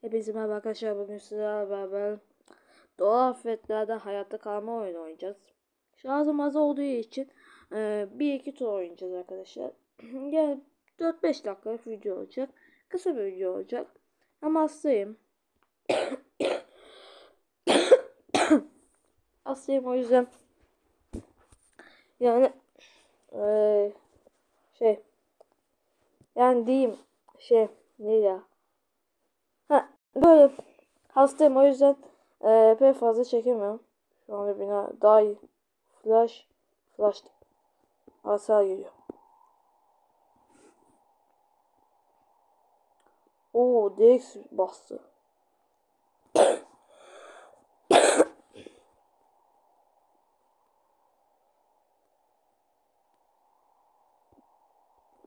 Hepinize merhaba arkadaşlar. Bugün sizlerle beraber doğal afetlerde hayatta kalma oyunu oynayacağız. Şarjım az olduğu için bir iki tur oynayacağız arkadaşlar. Yani 4-5 dakikalık video olacak. Kısa bir video olacak. Ama hastayım. Hastayım o yüzden. Yani eee, şey yani diyeyim ne ya? Ha, böyle hastayım o yüzden pek fazla çekemiyorum. Şu anda bina daha iyi. Flash hasar geliyor. Oo, DX bastı.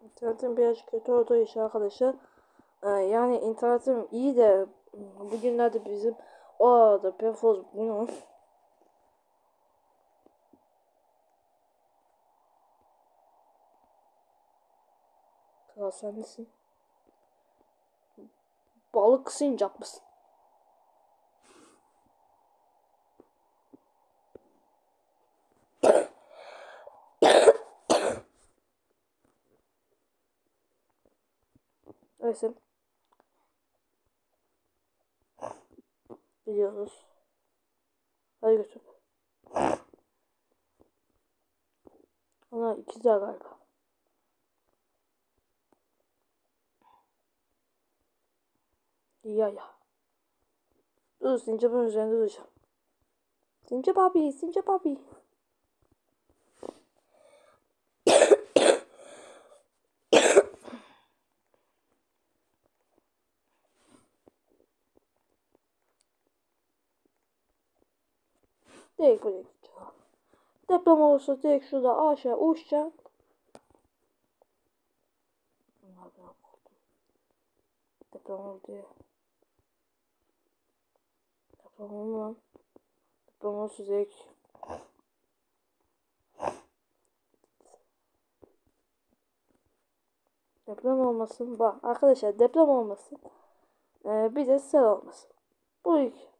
İnternetim biraz kötü olduğu için arkadaşlar. Yani internetim iyi de bugünlerde bizim o arada pek fazla bunu. Kral sen nesin? Balık sincap mısın? Neyse. Biliyoruz. Hadi götür. Onlar ikizler galiba. Ya. Dur, sincapın üzerinde duracağım. Sincap abi, sincap abi. Direkt buraya gideceğim. Deprem olursa direkt şurada aşağı uçacağım. Deprem oldu ya. Deprem oldu lan. Deprem olursa direkt. Deprem olmasın. Bak arkadaşlar, deprem olmasın. Bir de sel olmasın. Bu iki.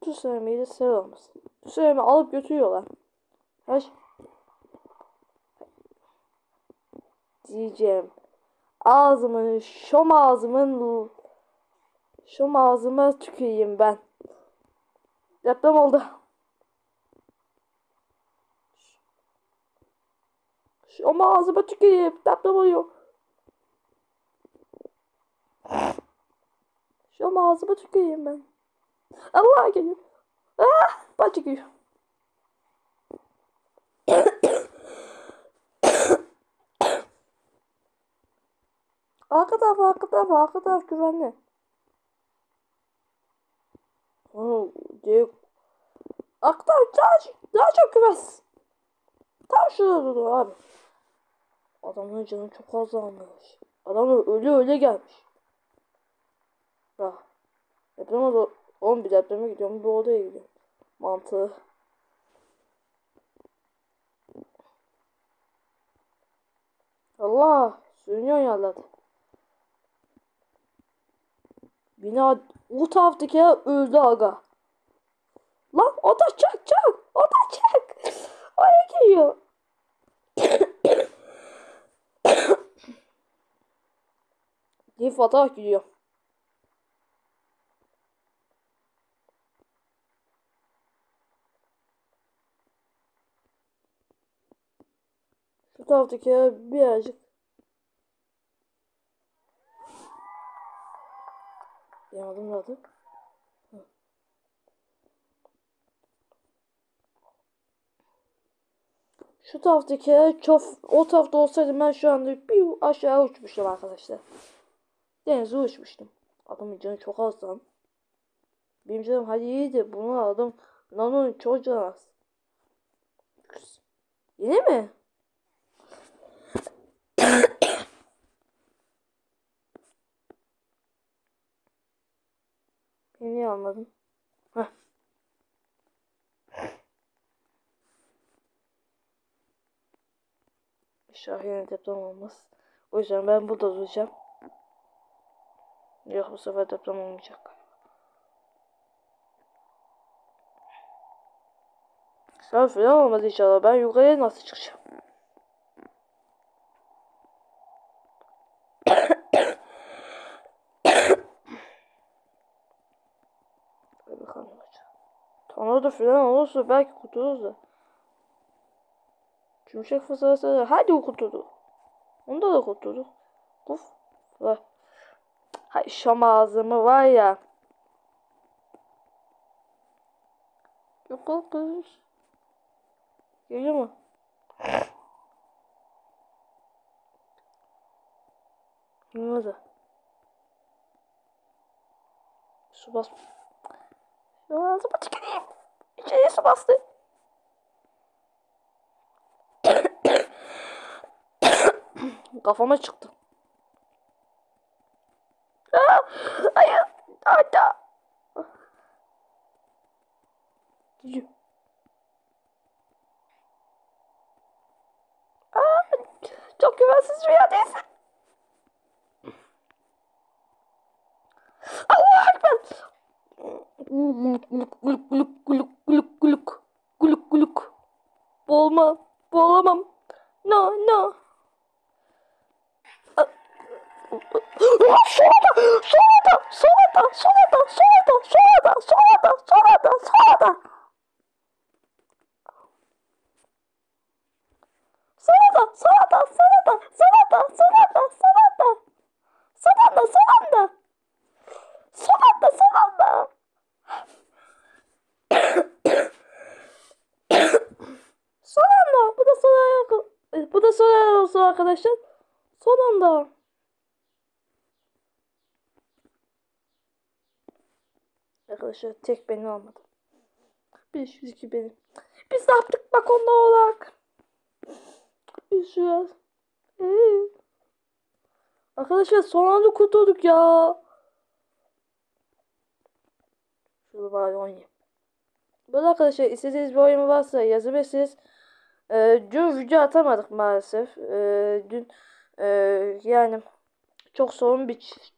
Tsunami de sel olmasın. Tsunami alıp götürüyorlar. Kaç diyeceğim. Şom ağzıma tüküreyim ben. Deprem oldu. Şom ağzıma tüküreyim. Deprem oluyor. Şom ağzıma tüküreyim ben. Allah geliyor. Ah! Bacı geliyor. Arka taraf güvenli. Oh, diyor. Arka taraf daha çok güvensiz. Tam şurada dur abi. Adamın canı çok azalmış. Adam öyle gelmiş. Bak. Deprem oldu. Oğlum bir depreme gidiyorum, bir odaya gidiyorum. Mantığı. Allah. Sürünüyor yerlerde. Bina o taraftaki öldü aga. Lan o da çak. O da çak. Oraya geliyor. Dif atarak gidiyor. Şu taraftaki birazcık. Yandım zaten. Şu taraftaki çok o tarafta olsaydım ben şu anda bir aşağı uçmuştum arkadaşlar. Denize uçmuştum. Adamın canı çok az lan. Benim canım hadi iyiydi. Bunu aldım. Nano'nun çok canı az. Yine mi? Beni niye almadın? Heh. İnşallah yine deprem olmaz. O yüzden ben burada duracağım. Yok, bu sefer deprem olmayacak. Sen falan olmadı inşallah. Ben yukarıya nasıl çıkacağım? Bakalım olacak. Tornado falan olursa belki kurtuluruz da. Cümşek fırsatı hadi kurtulduk. Onda da kurtulduk. Uf. Var. Hay şam ağzımı var ya. Yok kız. Geliyor mu? Ne oldu? Su bas. Şu ağzıma tüküreyim. İçeriye su bastı. Kafama çıktı. Aa, hayır. Hatta. Gidiyor. Çok güvensiz rüyadayız. Allah ekber. Guluk guluk guluk guluk guluk guluk guluk guluk. Boğulma. Boğulamam. No no. Solada, solada, solada, solada, solada, solada, solada, solada, solada. Solada, solada, solada, solada, solada, solada. Solanda, solanda. Solanda, solanda. Solanda. Bu da sola olsun arkadaşlar. Solanda. Arkadaşlar tek beni almadı. 502 benim. Biz ne yaptık bak onda olarak. Biz şuraya. Arkadaşlar son anda kurtulduk ya. Şurada bari oynayayım. Böyle arkadaşlar istediğiniz bir oyun varsa yazabilirsiniz. Dün video atamadık maalesef. Dün yani çok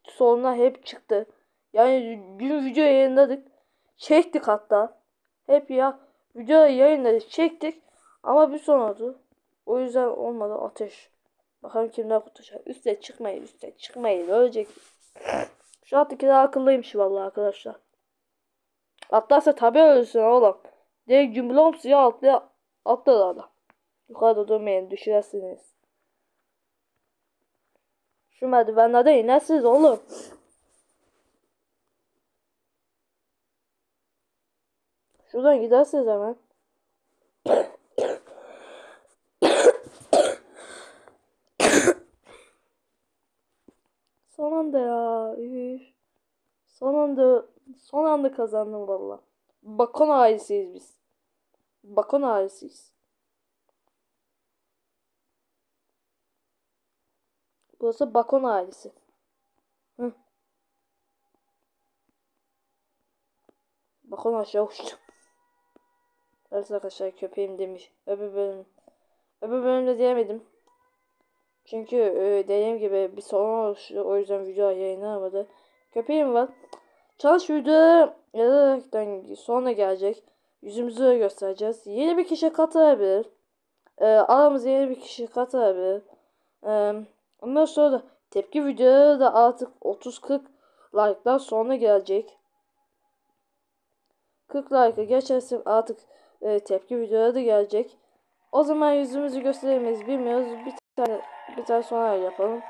sorunlar hep çıktı. Yani dün video yayınladık. Çektik hatta. Hep ya video yayınladık çektik. Ama bir son oldu. O yüzden olmadı ateş. Bakalım kimler kurtulacak. Üste çıkmayın ölecek. Şu alttakiler akıllıymış vallahi arkadaşlar. Atlarsa tabi ölürsün oğlum. Direkt cümlom suya atlar adam. Yukarıda durmayın düşersiniz. Şu merdivenlerde inersiniz oğlum. Şuradan gidersiniz hemen. Son anda ya. Üf. Son anda kazandım valla. Bakon ailesiyiz biz. Bakon ailesiyiz. Burası Bakon ailesi. Hı. Bakon aşağı uçtu. Evet arkadaşlar köpeğim demiş. Öbür bölümde diyemedim. Çünkü dediğim gibi bir sorun oluştu. O yüzden video yayınlanamadı. Köpeğim var. Çalış video yazarken sonra gelecek. Yüzümüzü göstereceğiz. Yeni bir kişi katılabilir. Aramıza yeni bir kişi katılabilir. Ondan sonra da tepki videoları da artık 30-40 like'lar sonra gelecek. 40 like'ı geçerse artık tepki videoları da gelecek. O zaman yüzümüzü gösteremeyiz bilmiyoruz. Bir tane sonra yapalım.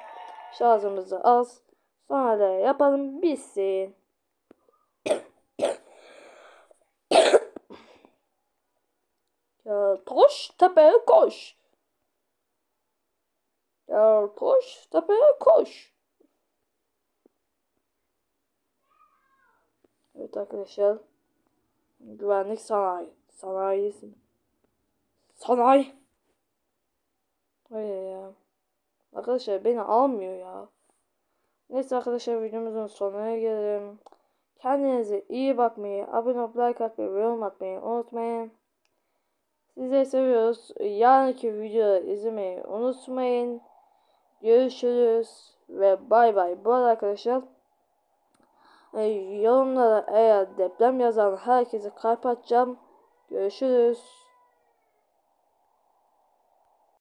Şarjımızı az. Sonra yapalım bitsin. Ya koş tepeye koş. Ya koş tepeye koş. Evet arkadaşlar. Güvenlik sanayi. Sanayisi. Sanayi. Öyle ya. Arkadaşlar beni almıyor ya. Neyse arkadaşlar videomuzun sonuna gelelim. Kendinize iyi bakmayı, abone olup like atmayı ve yorum atmayı unutmayın. Sizleri seviyoruz. Yarınki videoyu izlemeyi unutmayın. Görüşürüz ve bay bay. Bu arada arkadaşlar Yorumlara eğer deprem yazan herkese kalp atacağım. Görüşürüz.